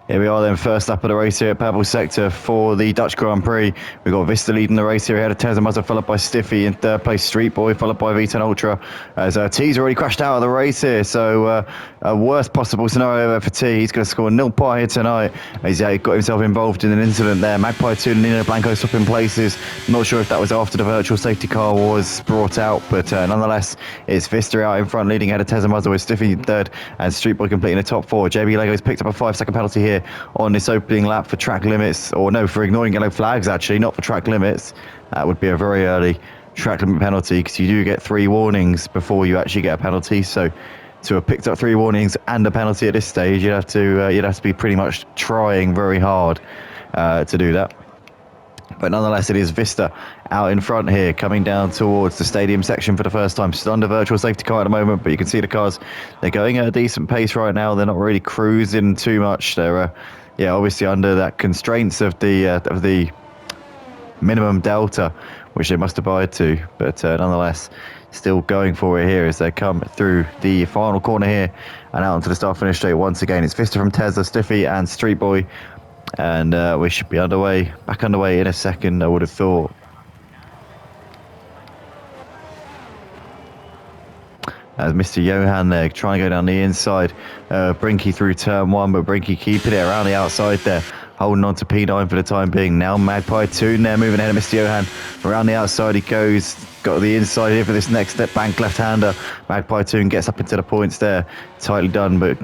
Here we are then, first lap of the race here at Pebble Sector for the Dutch Grand Prix. We've got Vista leading the race here ahead of Tezza, followed by Stiffy. In third place, Street Boy, followed by V10 Ultra. As T's already crashed out of the race here, so worst possible scenario ever for T. He's going to score nil pie here tonight. He's got himself involved in an incident there. Magpie 2 and Nino Blanco swapping places. Not sure if that was after the virtual safety car was brought out, but nonetheless, it's Vista out in front, leading ahead of Tezza with Stiffy in third, and Street Boy completing the top four. JB Lego's picked up a 5-second penalty here on this opening lap for track limits, or no, for ignoring yellow flags actually, not for track limits. That would be a very early track limit penalty, because you do get 3 warnings before you actually get a penalty. So to have picked up 3 warnings and a penalty at this stage, you'd have to be pretty much trying very hard to do that. But nonetheless, it is Vista out in front here, coming down towards the stadium section for the first time. Still under virtual safety car at the moment, but you can see the cars, they're going at a decent pace right now. They're not really cruising too much. They're obviously under that constraints of the minimum delta, which they must abide to. But nonetheless, still going for it here as they come through the final corner here and out onto the start-finish straight once again. It's Vista from Tesla, Stiffy and Street Boy. And we should be back underway in a second, I would have thought. As Mr. Johan there trying to go down the inside. Brinky through turn 1, but Brinky keeping it around the outside there. Holding on to P9 for the time being. Now Magpie 2 there, moving ahead of Mr. Johan. Around the outside he goes. Got the inside here for this next step bank left-hander. Magpie 2 gets up into the points there. Tightly done, but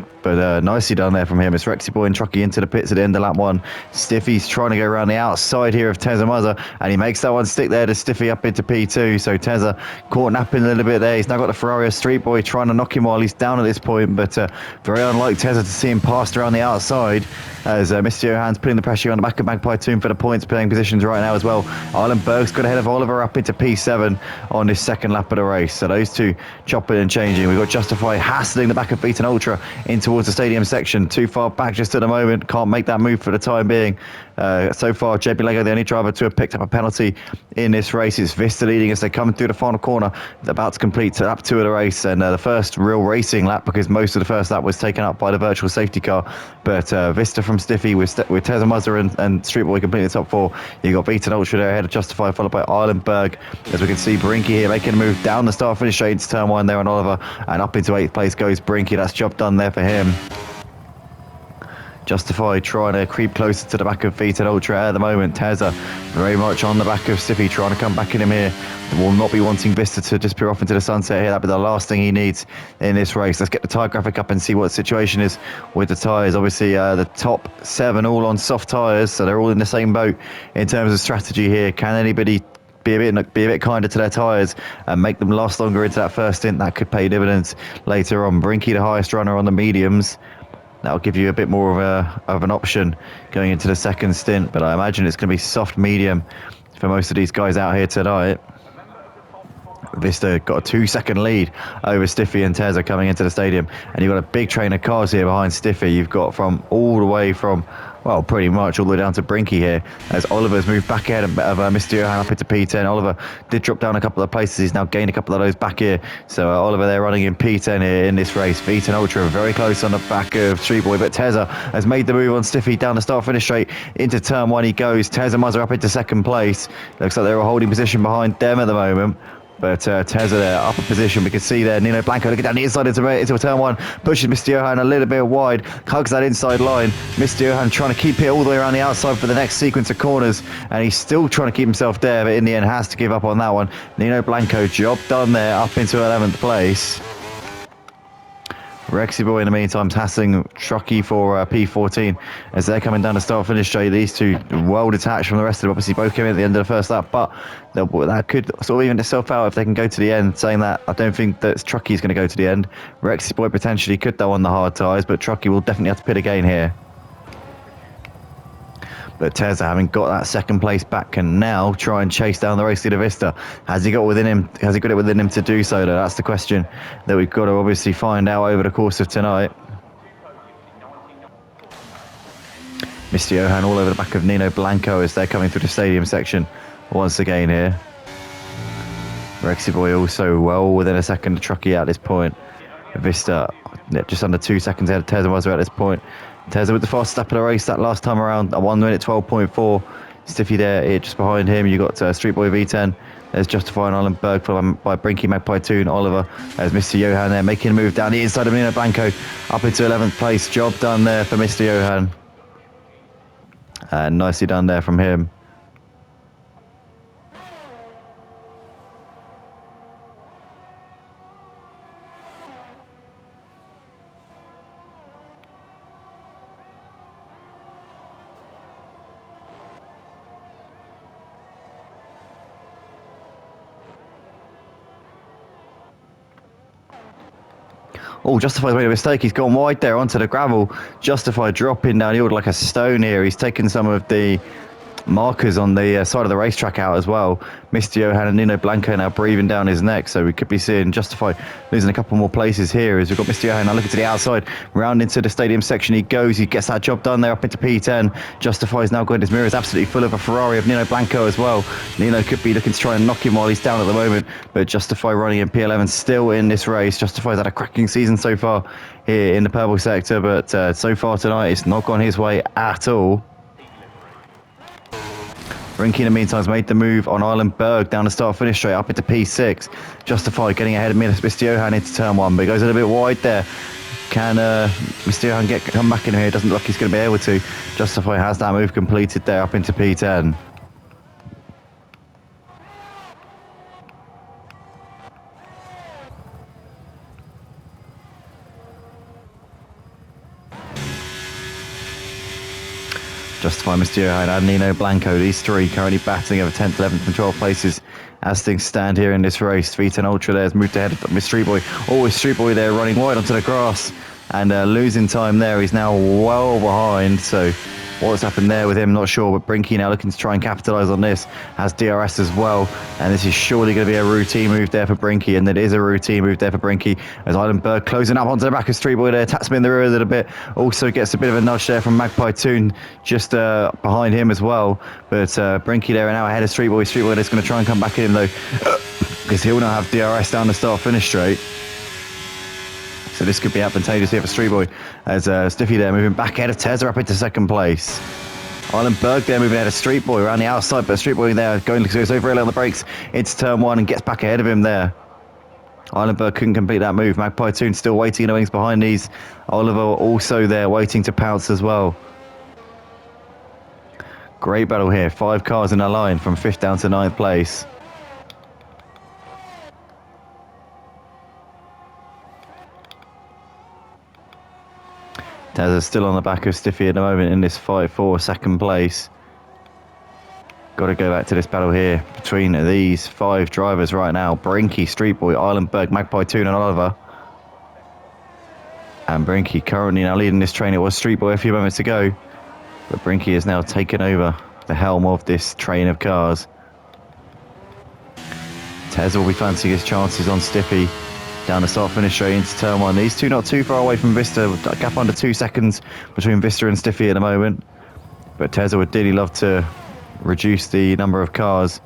nicely done there from him. It's Rexy Boy and Trucky into the pits at the end of lap 1. Stiffy's trying to go around the outside here of Tezza Muzza, and he makes that one stick there to Stiffy up into P2. So Tezza caught napping a little bit there. He's now got the Ferrari Street Boy trying to knock him while he's down at this point, but very unlike Tezza to see him passed around the outside, as Mr. Johan's putting the pressure on the back of Magpie 2 for the points, playing positions right now as well. Arlen Berg's got ahead of Oliver up into P7 on this second lap of the race. So those two chopping and changing. We've got Justify hassling the back of Beaten Ultra in towards the stadium section. Too far back just at the moment. Can't make that move for the time being. So far, JP Lego, the only driver to have picked up a penalty in this race. It's Vista leading as they come through the final corner. They're about to complete lap 2 of the race, and the first real racing lap, because most of the first lap was taken up by the virtual safety car. But Vista from Stiffy with Tezza Muzza and Street Boy completing the top 4. You got Beaten Ultra there ahead of Justify, followed by Berg. As we can see, Brinky here making a move down the start finish straight into turn 1 there on Oliver, and up into 8th place goes Brinky. That's job done there for him. Justify trying to creep closer to the back of Beaten Ultra at the moment. Tezza very much on the back of Stiffy, trying to come back in him here. Will not be wanting Vista to disappear off into the sunset here. That'll be the last thing he needs in this race. Let's get the tyre graphic up and see what the situation is with the tyres. Obviously, the top 7 all on soft tyres, so they're all in the same boat in terms of strategy here. Can anybody be a bit kinder to their tyres and make them last longer into that first stint? That could pay dividends later on. Brinky, the highest runner on the mediums. That'll give you a bit more of an option going into the second stint, but I imagine it's going to be soft medium for most of these guys out here tonight. Vista got a 2-second lead over Stiffy and Tezza coming into the stadium, and you've got a big train of cars here behind Stiffy. You've got from all the way from, well, pretty much all the way down to Brinky here, as Oliver's moved back ahead of Mr. Johan up into P10. Oliver did drop down a couple of places. He's now gained a couple of those back here. So Oliver there running in P10 here in this race. V10 Ultra very close on the back of Street Boy, but Tezza has made the move on Stiffy down the start finish straight into turn 1 he goes. Tezza Muzza up into second place. Looks like they're all holding position behind them at the moment. But Tezza there, upper position. We can see there Nino Blanco looking down the inside into turn 1. Pushes Mr. Johan a little bit wide. Hugs that inside line. Mr. Johan trying to keep it all the way around the outside for the next sequence of corners. And he's still trying to keep himself there, but in the end has to give up on that one. Nino Blanco, job done there, up into 11th place. Rexy Boy in the meantime hassling Trucky for P14 as they're coming down the start finish straight. These two well detached from the rest of them. Obviously both came in at the end of the first lap, but that could sort of even itself out if they can go to the end. Saying that, I don't think that Trucky's going to go to the end. Rexy Boy potentially could though on the hard tyres, but Trucky will definitely have to pit again here. But Tezza, having got that second place back, can now try and chase down the race leader Vista. Has he got within him? Has he got it within him to do so? Though that's the question that we've got to obviously find out over the course of tonight. Mr. Johan all over the back of Nino Blanco as they're coming through the stadium section once again here. Rexy Boy also well within a second of Trucky at this point. Vista just under 2 seconds ahead of Tezza was at this point. Tezza with the fastest lap of the race that last time around, a 1 minute 12.4. Stiffy there, just behind him. You got Street Boy V10. There's Justify and Island Berg followed by Brinky, Magpie 2 and Oliver. There's Mr. Johan there making a move down the inside of Nino Blanco up into 11th place. Job done there for Mr. Johan. And nicely done there from him. Oh, Justify's made a mistake. He's gone wide there onto the gravel. Justify dropping down the order like a stone here. He's taken some of the markers on the side of the racetrack out as well. Mr. Johan and Nino Blanco now breathing down his neck, so we could be seeing Justify losing a couple more places here as we've got Mr. Johan now looking to the outside, round into the stadium section he goes. He gets that job done there up into P10. Justify's now got his mirrors absolutely full of a Ferrari of Nino Blanco as well. Nino could be looking to try and knock him while he's down at the moment, but Justify running in P11 still in this race. Justify's had a cracking season so far here in the purple sector, but so far tonight it's not gone his way at all. Brinky in the meantime has made the move on Island Berg down the start finish straight up into P6. Justify getting ahead of Mr. Johan into turn 1, but he goes a little bit wide there. Can Mr. Johan come back in here? Doesn't look like he's going to be able to. Justify has that move completed there up into P10. Justify, Mr. Johan and Nino Blanco, these three currently battling over 10th, 11th and 12th places as things stand here in this race. V10 Ultra there has moved ahead of Miss Street Boy. Oh, Street Boy there running wide onto the grass and losing time there. He's now well behind, so what's happened there with him, not sure, but Brinky now looking to try and capitalise on this, has DRS as well, and this is surely going to be a routine move there for Brinky, and it is a routine move there for Brinky, as Island Berg closing up onto the back of Street Boy there, taps him in the rear a little bit, also gets a bit of a nudge there from Magpie Toon, just behind him as well, but Brinky there now ahead of Street Boy. Street Boy is going to try and come back at him though, because he'll now have DRS down the start finish straight. So this could be advantageous here for Street Boy as Stiffy there moving back ahead of Tezza up into second place. Island Berg there moving ahead of Street Boy around the outside, but Street Boy there goes over early on the brakes into turn 1 and gets back ahead of him there. Island Berg couldn't complete that move. Magpie Toon still waiting in the wings behind these. Oliver also there waiting to pounce as well. Great battle here. 5 cars in a line from 5th down to 9th place. Tezza's still on the back of Stiffy at the moment in this fight for second place. Got to go back to this battle here between these 5 drivers right now. Brinky, Street Boy, Island Berg, Magpie Toon and Oliver. And Brinky currently now leading this train. It was Street Boy a few moments ago, but Brinky has now taken over the helm of this train of cars. Tezza will be fancying his chances on Stiffy. Down the start finish straight into turn 1. These two not too far away from Vista, a gap under 2 seconds between Vista and Stiffy at the moment. But Tezza would dearly love to reduce the number of cars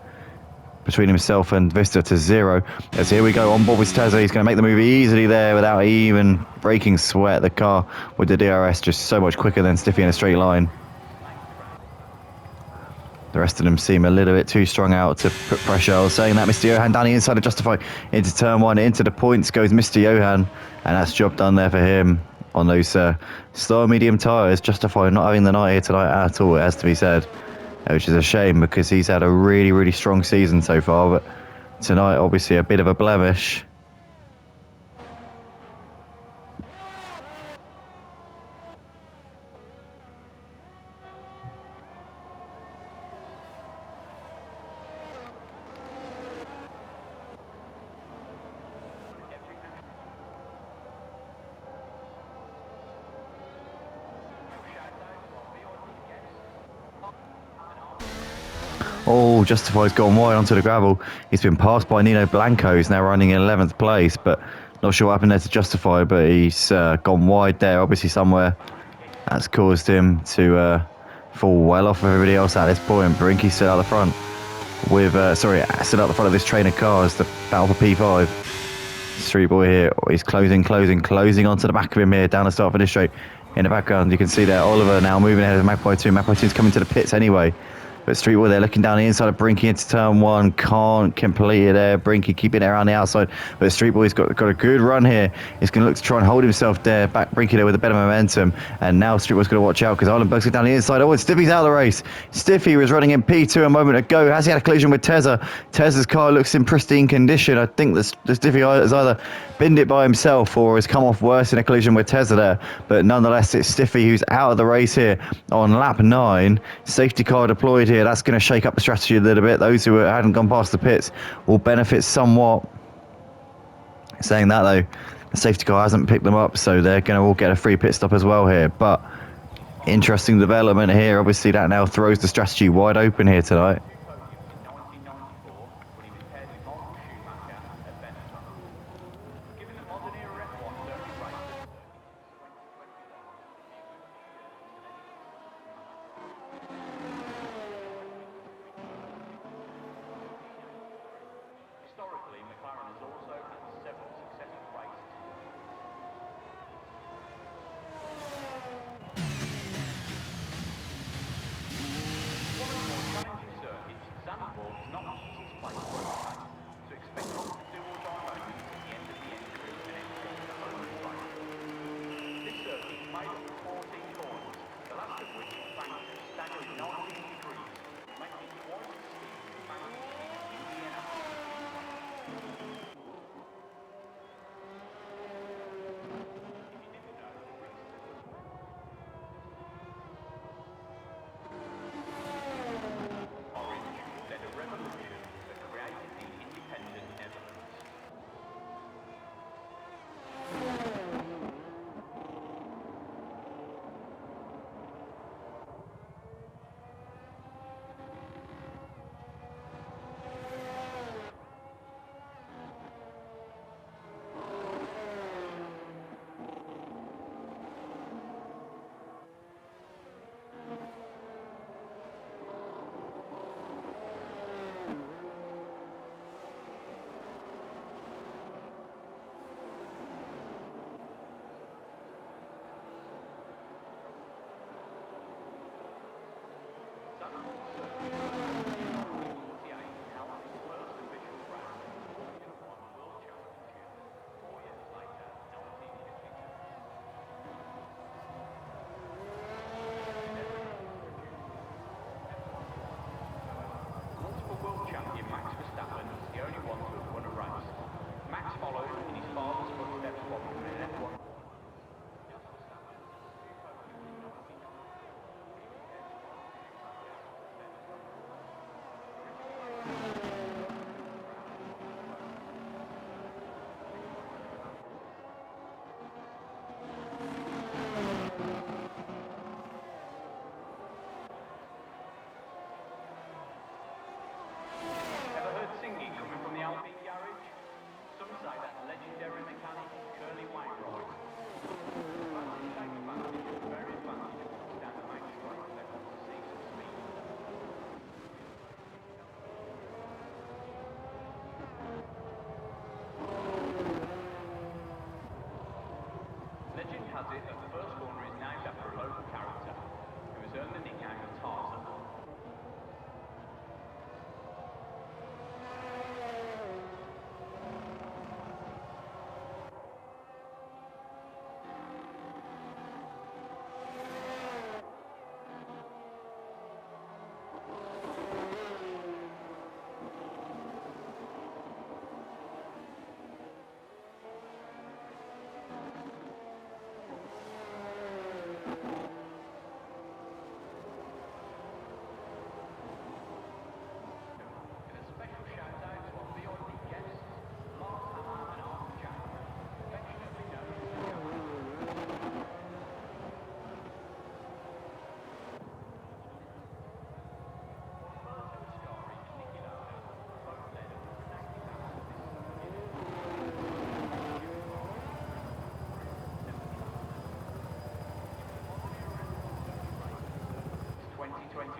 between himself and Vista to 0. As here we go on board with Tezza. He's going to make the move easily there without even breaking sweat. The car with the DRS just so much quicker than Stiffy in a straight line. The rest of them seem a little bit too strung out to put pressure. I was saying that Mr. Johan down the inside of Justify into turn 1, into the points goes Mr. Johan, and that's job done there for him on those slow medium tyres. Justify not having the night here tonight at all, it has to be said, which is a shame because he's had a really, really strong season so far, but tonight obviously a bit of a blemish. Oh, Justify's gone wide onto the gravel. He's been passed by Nino Blanco, who's now running in 11th place, but not sure what happened there to Justify, but he's gone wide there, obviously somewhere. That's caused him to fall well off of everybody else at this point. Brinky's still out the front with, still out the front of this train of cars, the battle for P5. Street Boy here. He's closing onto the back of him here, down the start finish straight. In the background, you can see there Oliver now moving ahead of Magpie 2. Magpie 2's coming to the pits anyway. But Street Boy there looking down the inside of Brinky into turn one. Can't complete it there. Brinky keeping it around the outside. But Street Boy's got a good run here. He's going to look to try and hold himself there. Back Brinky there with a better momentum. And now Street Boy's going to watch out because Islandberg's down the inside. Oh, and Stiffy's out of the race. Stiffy was running in P2 a moment ago. Has he had a collision with Tezza? Tezza's car looks in pristine condition. I think the Stiffy has either binned it by himself or has come off worse in a collision with Tezza there. But nonetheless, it's Stiffy who's out of the race here on lap 9. Safety car deployed here. That's going to shake up the strategy a little bit. Those who hadn't gone past the pits will benefit somewhat. Saying that though, the safety car hasn't picked them up, so they're going to all get a free pit stop as well here. But interesting development here. Obviously, that now throws the strategy wide open here tonight. Zandvoort is not the easiest place to rotate, so expect lots of two-wheel drive moments at the end of the entry and entering the home race. This circuit is made up of 14 corners, the last of which is banked at a staggering 19 degrees, making it twice as steep as banked in Indianapolis. Has it that the first corner is named after a local character who has earned the nickname of Tarzan.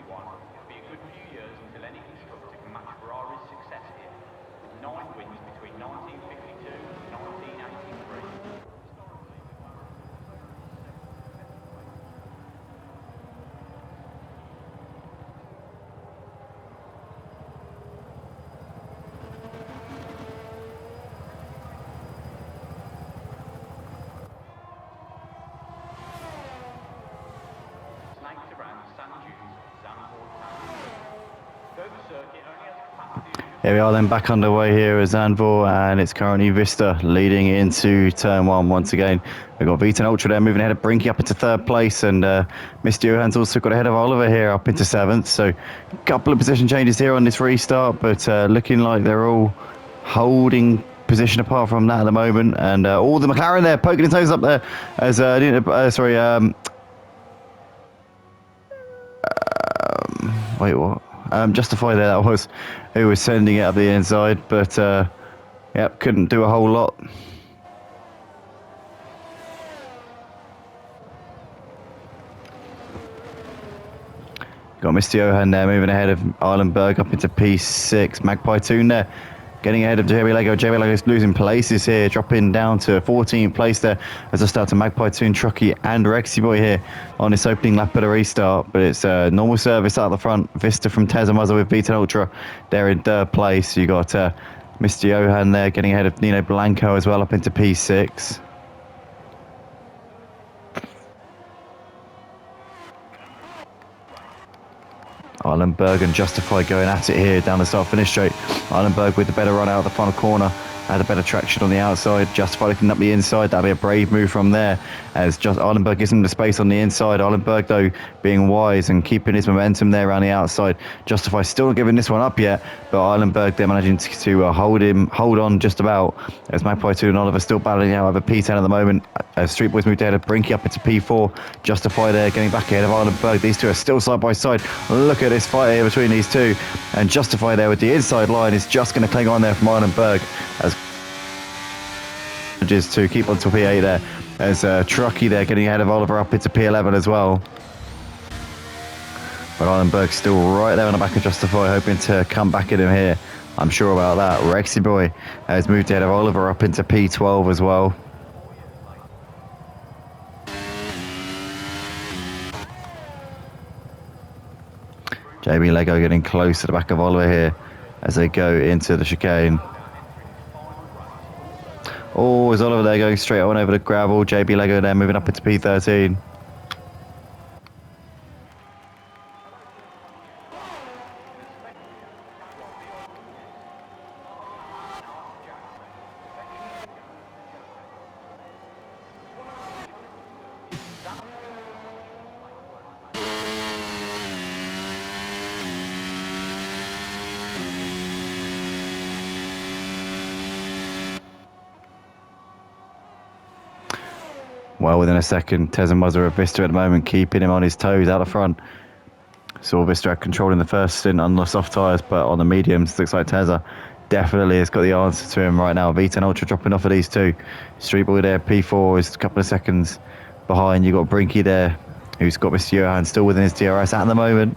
It'll be a good few years until any constructor can match Ferrari's success here, with 9 wins between 1952 and 19 Here we are then back underway here at Zandvoort, and it's currently Vista leading into turn one once again. We've got V10 Ultra there moving ahead of Brinky up into third place, and Mr. Johan's also got ahead of Oliver here up into seventh. So a couple of position changes here on this restart, but looking like they're all holding position apart from that at the moment. And all the McLaren there poking his nose up there as wait, what? Justify there, that was, who was sending it up the inside, but yep, couldn't do a whole lot. Got Mr. Johan there moving ahead of Eilenberg up into P6. Magpie Toon there getting ahead of JB Lego. JB Lego is losing places here, dropping down to 14th place there as I start to Magpie Toon, Truckee and Rexy Boy here on this opening lap of the restart. But it's normal service out the front. Vista from Tezamuzza with V10 Ultra there in third place. You got Mr. Johan there getting ahead of Nino Blanco as well up into P6. Eilenberg and Justify going at it here down the start finish straight. Eilenberg with the better run out of the front corner. Had a better traction on the outside. Justify looking up the inside. That'll be a brave move from there as just Eilenberg gives him the space on the inside. Eilenberg, though, being wise and keeping his momentum there around the outside. Justify still not giving this one up yet, but Eilenberg, they're managing to hold on just about as Magpie 2 and Oliver still battling out over P10 at the moment. As Street Boys moved ahead of Brinky up into P4. Justify there getting back ahead of Eilenberg. These two are still side by side. Look at this fight here between these two. And Justify there with the inside line is just going to cling on there from Eilenberg as to keep on to P8 there as Truckee there getting ahead of Oliver up into P11 as well. But Eilenberg still right there on the back of Justify, hoping to come back at him here. I'm sure about that. Rexy Boy has moved ahead of Oliver up into P12 as well. JB Lego getting close to the back of Oliver here as they go into the chicane. Oh, is Oliver there going straight on over the gravel. JB Lego there moving up into P13. Well, within a second, Tezamuzza of Vista at the moment, keeping him on his toes out the front. Saw Vista had control in the first stint on the soft tyres, but on the mediums, looks like Tezza definitely has got the answer to him right now. V10 Ultra dropping off of these two. Street Boy there, P4 is a couple of seconds behind. You've got Brinky there, who's got Mr. Johan still within his DRS at the moment.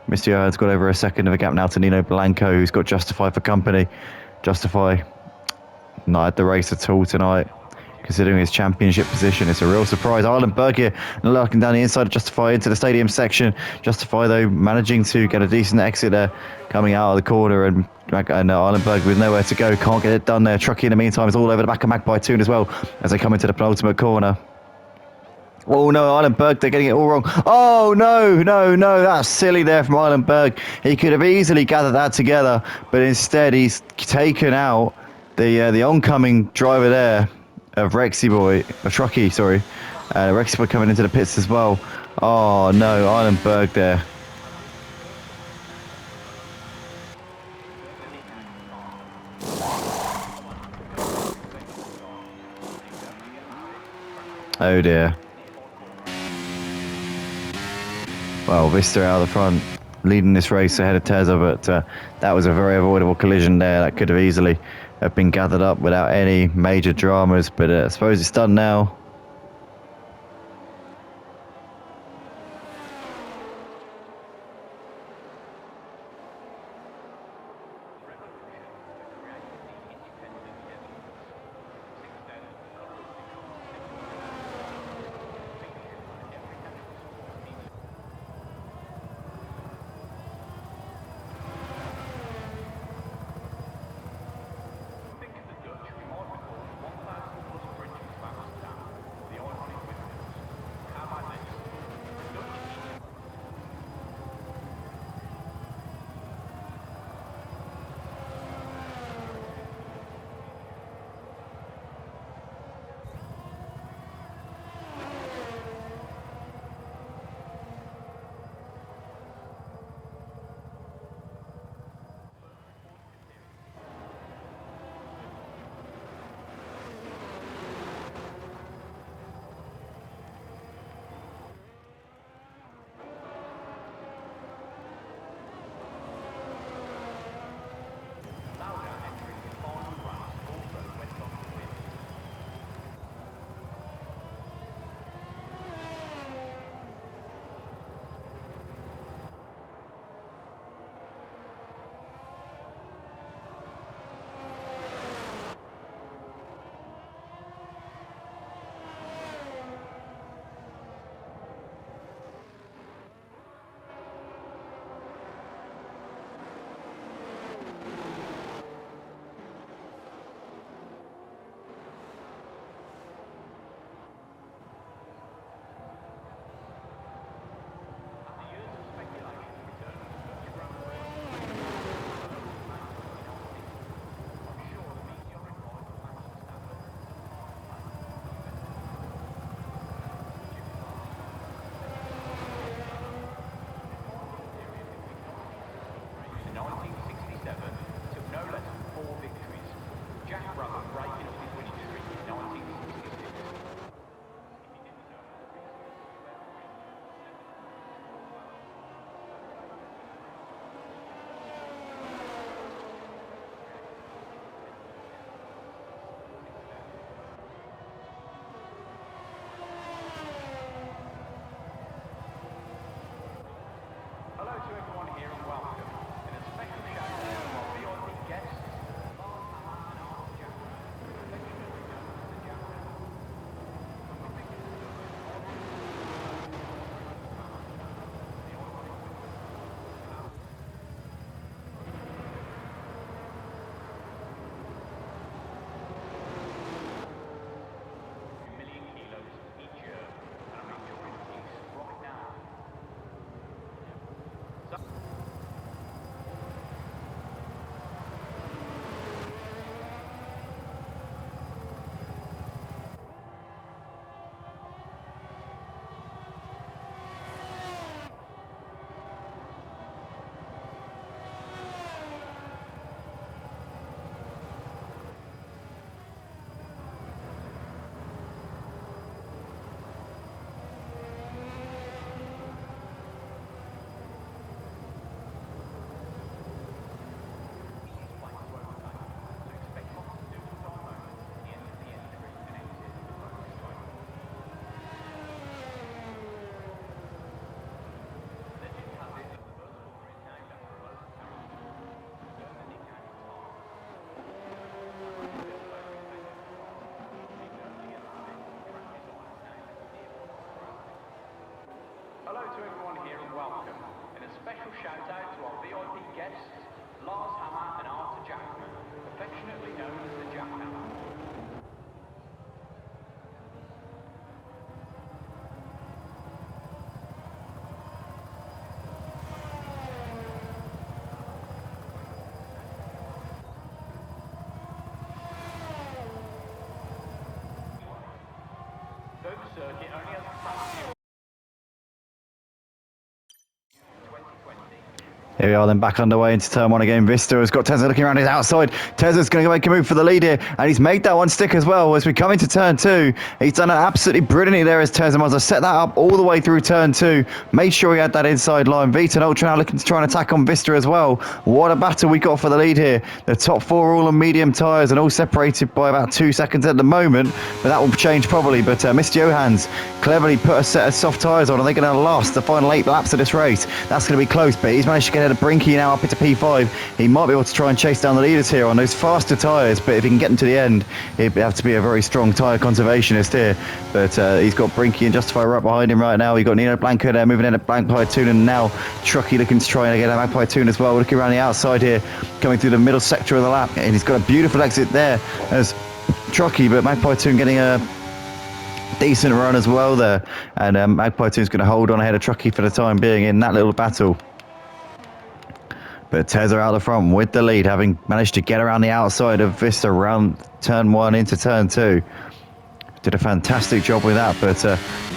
Mr. Johan's got over a second of a gap now to Nino Blanco, who's got Justify for company. Justify not at the race at all tonight, considering his championship position. It's a real surprise. Eilenberg here lurking down the inside of Justify into the stadium section. Justify, though, managing to get a decent exit there, coming out of the corner, and Eilenberg with nowhere to go. Can't get it done there. Truckee, in the meantime, is all over the back of Magpie Toon as well as they come into the penultimate corner. Oh no, Eilenberg, they're getting it all wrong. Oh no, that's silly there from Eilenberg. He could have easily gathered that together, but instead he's taken out the oncoming driver there of Rexy Boy, of Truckee, sorry. Rexy Boy coming into the pits as well. Oh no, Eilenberg there. Oh dear. Well, Vista out of the front, leading this race ahead of Tezza, but that was a very avoidable collision there. That could have easily have been gathered up without any major dramas, but I suppose it's done now. shout out to our VIP guests, Lars Hammer and Arthur Jackman, affectionately known as the Jackhammer. Though the circuit only has capacity of 2020. Here we are then back underway into turn one again. Vista has got Tezza looking around his outside. Tezza's going to make a move for the lead here, and he's made that one stick as well as we come into turn two. He's done it absolutely brilliantly there as Tezza Mazza set that up all the way through turn two. Made sure he had that inside line. Vita and Ultra now looking to try and attack on Vista as well. What a battle we got for the lead here. The top four are all on medium tyres and all separated by about 2 seconds at the moment, but that will change probably. But Mr. Johans cleverly put a set of soft tyres on, and they're going to last the final 8 laps of this race. That's going to be close, but he's managed to get ahead of Brinky now up into P5. He might be able to try and chase down the leaders here on those faster tyres, but if he can get them to the end, he'd have to be a very strong tyre conservationist here. But he's got Brinky and Justify right behind him right now. We've got Nino Blanco there moving in at Magpie Toon, and now Truckee looking to try and get a Magpie Toon as well. Looking around the outside here, coming through the middle sector of the lap, and he's got a beautiful exit there as Truckee, but Magpie Toon getting a decent run as well there, and Magpie Toon's going to hold on ahead of Truckee for the time being in that little battle. But Tezza out the front with the lead, having managed to get around the outside of Vista around turn one into turn two. Did a fantastic job with that, but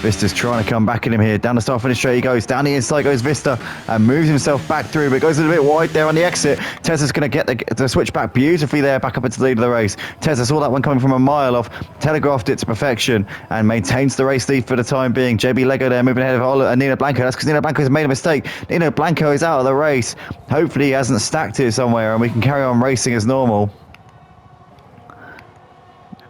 Vista's trying to come back at him here. Down the start finish straight he goes. Down the inside goes Vista and moves himself back through, but goes a little bit wide there on the exit. Tezza's going to get the switch back beautifully there, back up into the lead of the race. Tezza saw that one coming from a mile off, telegraphed it to perfection, and maintains the race lead for the time being. JB Lego there moving ahead of Nino Blanco. That's because Nino Blanco has made a mistake. Nino Blanco is out of the race. Hopefully he hasn't stacked it somewhere and we can carry on racing as normal.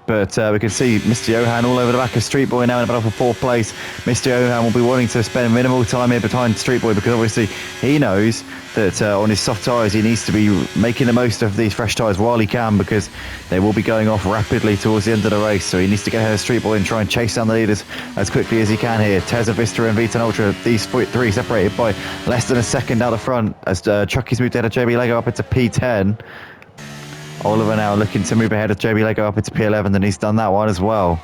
But we can see Mr. Johan all over the back of Street Boy now in a battle for 4th place. Mr. Johan will be wanting to spend minimal time here behind Street Boy because obviously he knows that on his soft tyres he needs to be making the most of these fresh tyres while he can, because they will be going off rapidly towards the end of the race. So he needs to get ahead of Street Boy and try and chase down the leaders as quickly as he can here. Tezza, Vista and Vita and Ultra, these three separated by less than a second out the front as Chucky's moved ahead of JB Lego up into P10. Oliver now looking to move ahead of JB Lego up into P11, and he's done that one as well.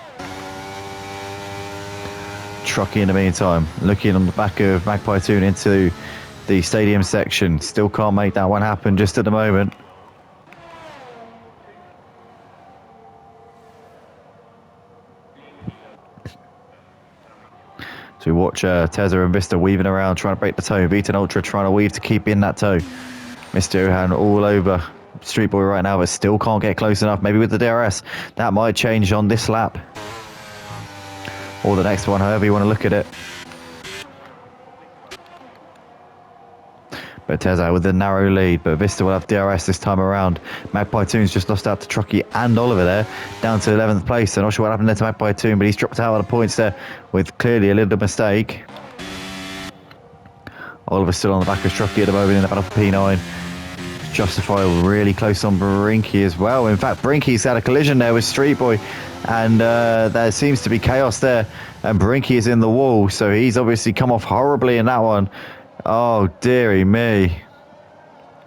Truckee in the meantime, looking on the back of Magpie Toon into the stadium section. Still can't make that one happen just at the moment. So we watch Tezza and Vista weaving around, trying to break the toe. Vita and Ultra trying to weave to keep in that toe. Mr. Johan all over Street Boy right now, but still can't get close enough. Maybe with the DRS that might change on this lap or the next one, however you want to look at it. But Tezza with the narrow lead, but Vista will have DRS this time around. Magpie Toon's just lost out to Truckee and Oliver there, down to 11th place. I'm not sure what happened there to Magpie Toon, but he's dropped out of the points there with clearly a little mistake. Oliver's still on the back of Truckee at the moment in the battle for P9. Justify really close on Brinky as well. In fact, Brinky's had a collision there with Street Boy, and there seems to be chaos there, and Brinky is in the wall, so he's obviously come off horribly in that one. Oh dearie me.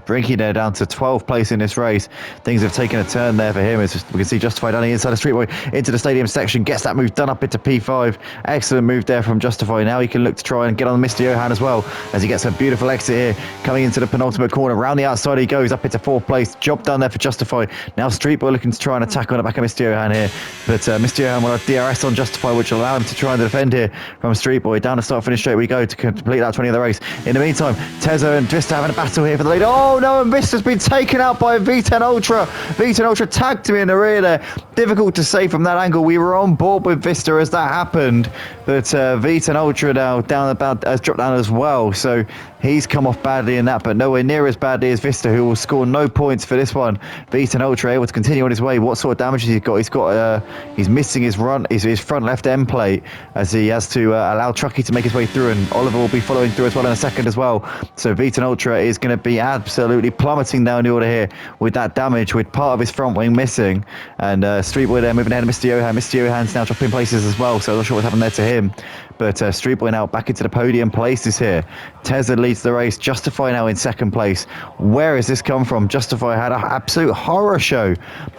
Brinky there down to 12th place in this race. Things have taken a turn there for him. As we can see Justify down the inside of Street Boy into the stadium section. Gets that move done up into P5. Excellent move there from Justify. Now he can look to try and get on Mr. Johan as well, as he gets a beautiful exit here. Coming into the penultimate corner. Round the outside he goes up into 4th place. Job done there for Justify. Now Street Boy looking to try and attack on the back of Mr. Johan here. But Mr. Johan will have DRS on Justify, which will allow him to try and defend here from Street Boy. Down the start finish straight we go to complete that 20 of the race. In the meantime, Tezza and Vista having a battle here for the lead. Oh no, and Vista's been taken out by Vita and Ultra. Vita and Ultra tagged him in the rear there. Difficult to say from that angle. We were on board with Vista as that happened, but Vita and Ultra now down about has dropped down as well. So he's come off badly in that, but nowhere near as badly as Vista, who will score no points for this one. Vita and Ultra able to continue on his way. What sort of damage has he got? He's missing his front left end plate, as he has to allow Truckee to make his way through, and Oliver will be following through as well in a second as well. So Vita and Ultra is going to be absolutely absolutely plummeting down the order here with that damage, with part of his front wing missing. And Street Boy there moving ahead of Mr. Johan. Mr. Johan's now dropping places as well, so I'm not sure what's happened there to him. But Street Boy now back into the podium places here. Tezza leads the race. Justify now in second place. Where has this come from? Justify had an absolute horror show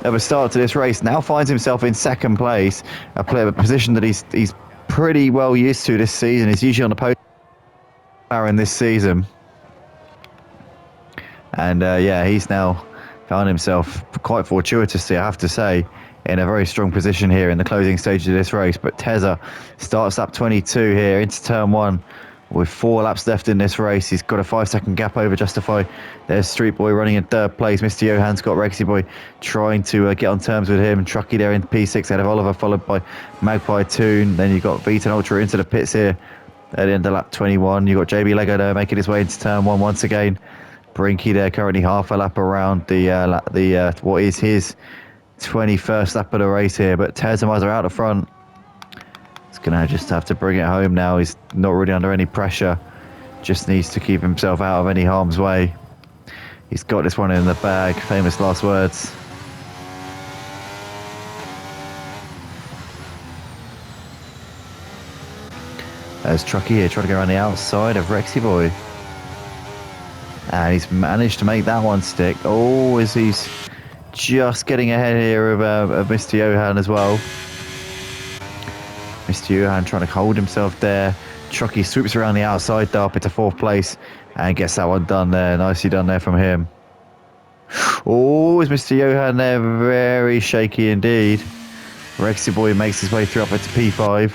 of a start to this race. Now finds himself in second place, a position that he's pretty well used to this season. He's usually on the podium in this season. And yeah, he's now found himself quite fortuitously, I have to say, in a very strong position here in the closing stages of this race. But Tezza starts lap 22 here into turn 1 with 4 laps left in this race. He's got a 5-second gap over Justify. There's Street Boy running in third place. Mr. Johan's got Rexy Boy trying to get on terms with him. Trucky there in P6 ahead of Oliver, followed by Magpie Toon. Then you've got Vita and Ultra into the pits here at the end of lap 21. You've got JB Lego there making his way into turn 1 once again. Brinky there currently half a lap around the what is his 21st lap of the race here. But Tezza are out the front. He's going to just have to bring it home now. He's not really under any pressure. Just needs to keep himself out of any harm's way. He's got this one in the bag. Famous last words. There's Trucky here trying to go around the outside of Rexy Boy. And he's managed to make that one stick. Oh, as he's just getting ahead here of Mr. Johan as well. Mr. Johan trying to hold himself there. Trucky swoops around the outside though up into 4th place and gets that one done there. Nicely done there from him. Oh, is Mr. Johan there? Very shaky indeed. Rexy Boy makes his way through up into P5.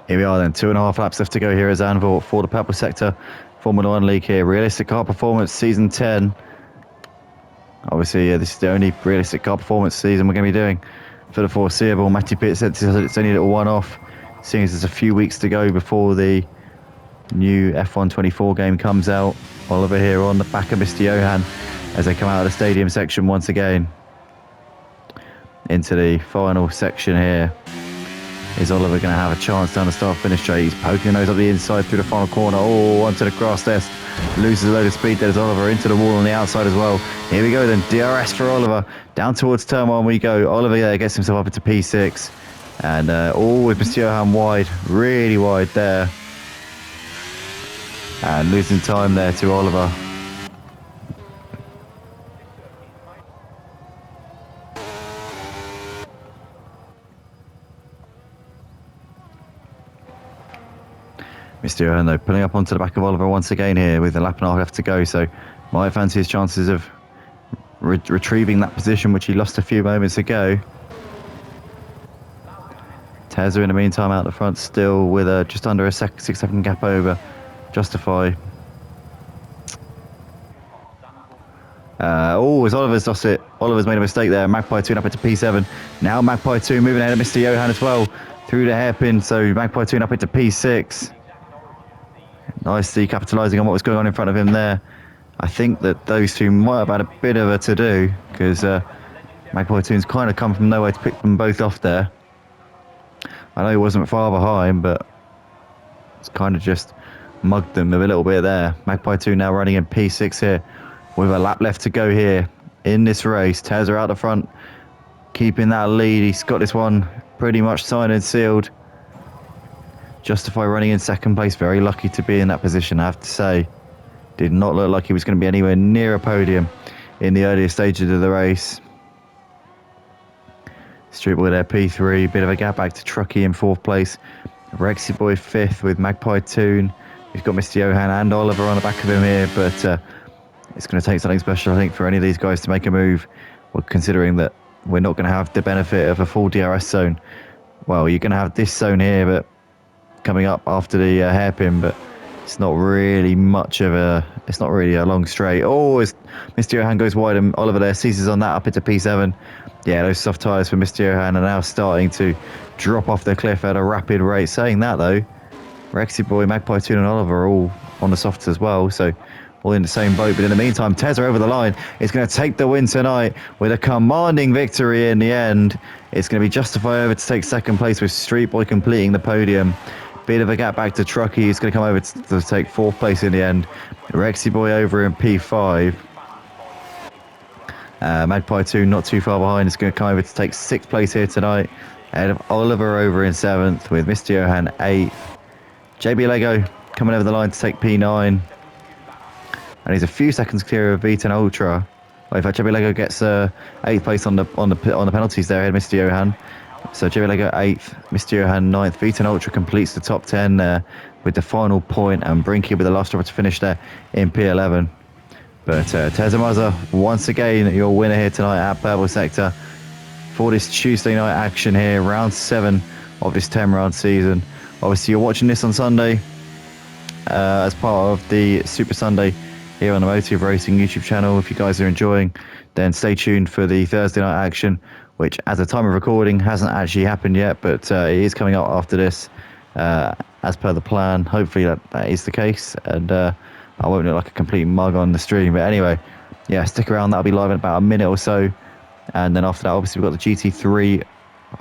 Here we are then, 2.5 laps left to go here at Zandvoort for the Purple Sector Formula 1 League here. Realistic car performance season 10. Obviously, yeah, this is the only realistic car performance season we're going to be doing for the foreseeable. Matty Pitt said it's only a little one-off, seeing as there's a few weeks to go before the new F1 24 game comes out. Oliver here on the back of Mr. Johan as they come out of the stadium section once again into the final section here. Is Oliver going to have a chance down the start-finish straight? He's poking the nose up the inside through the final corner. Oh, onto the grass test. Loses a load of speed. There's Oliver into the wall on the outside as well. Here we go then. DRS for Oliver. Down towards turn 1 we go. Oliver there gets himself up into P6. And with Mr. Johan wide. Really wide there. And losing time there to Oliver. Mr. Johan though pulling up onto the back of Oliver once again here with a lap and a half left to go, so might fancy his chances of retrieving that position which he lost a few moments ago. Tezza in the meantime out the front still with just under a 6-second gap over Justify. As Oliver's lost it. Oliver's made a mistake there. Magpie 2 up into P7. Now Magpie 2 moving ahead of Mr. Johan as well through the hairpin, so Magpie 2 up into P6. Nicely capitalising on what was going on in front of him there. I think that those two might have had a bit of a to-do because Magpie 2's kind of come from nowhere to pick them both off there. I know he wasn't far behind, but it's kind of just mugged them a little bit there. Magpie 2 now running in P6 here with a lap left to go here in this race. Tezza out the front, keeping that lead. He's got this one pretty much signed and sealed. Justify running in second place. Very lucky to be in that position, I have to say. Did not look like he was going to be anywhere near a podium in the earlier stages of the race. Street Boy there, P3. Bit of a gap back to Trucky in 4th place. Rexy Boy 5th with Magpie Toon We've got Mr. Johan and Oliver on the back of him here, but it's going to take something special, I think, for any of these guys to make a move. Well, considering that we're not going to have the benefit of a full DRS zone. Well, you're going to have this zone here, but coming up after the hairpin, but it's not really much of a. It's not really a long straight. Oh, Mr. Johan goes wide, and Oliver there seizes on that up into P7. Yeah, those soft tyres for Mr. Johan are now starting to drop off the cliff at a rapid rate. Saying that though, Rexy Boy, Magpie Toon and Oliver are all on the softs as well, so all in the same boat. But in the meantime, Tezza over the line is going to take the win tonight with a commanding victory in the end. It's going to be Justify over to take second place with Street Boy completing the podium. Bit of a gap back to Truckee, who's going to come over to take fourth place in the end. Rexy Boy over in P5. Magpie 2 not too far behind, is going to come over to take sixth place here tonight. Ahead of Oliver over in seventh with Mr. Johan 8th. JB Lego coming over the line to take P9. And he's a few seconds clear of V10 Ultra. Well, in fact, JB Lego gets 8th place on the penalties there ahead of Mr. Johan. So JB Lego 8th, Mr. Johan 9th. V10 Ultra completes the top 10 there with the final point, and Brinky with the last driver to finish there in P11. But Tezza Mazza, once again, your winner here tonight at Purple Sector for this Tuesday night action here, round 7 of this 10-round season. Obviously, you're watching this on Sunday as part of the Super Sunday here on the Motive Racing YouTube channel. If you guys are enjoying, then stay tuned for the Thursday night action, which at the time of recording hasn't actually happened yet, but it is coming up after this as per the plan. Hopefully that is the case, and I won't look like a complete mug on the stream. But anyway, yeah, stick around. That'll be live in about a minute or so. And then after that, obviously, we've got the GT3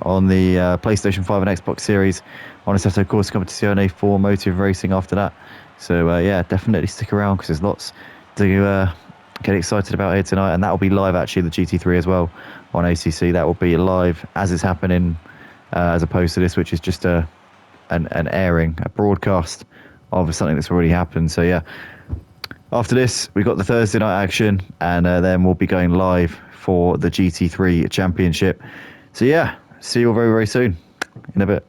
on the PlayStation 5 and Xbox Series on Assetto Corsa Competizione for Motive Racing after that. So, yeah, definitely stick around because there's lots to get excited about here tonight. And that will be live, actually, the GT3 as well on ACC. That will be live as it's happening, as opposed to this, which is just an airing, a broadcast of something that's already happened. So, yeah. After this, we've got the Thursday night action, and then we'll be going live for the GT3 Championship. So yeah, see you all very, very soon. In a bit.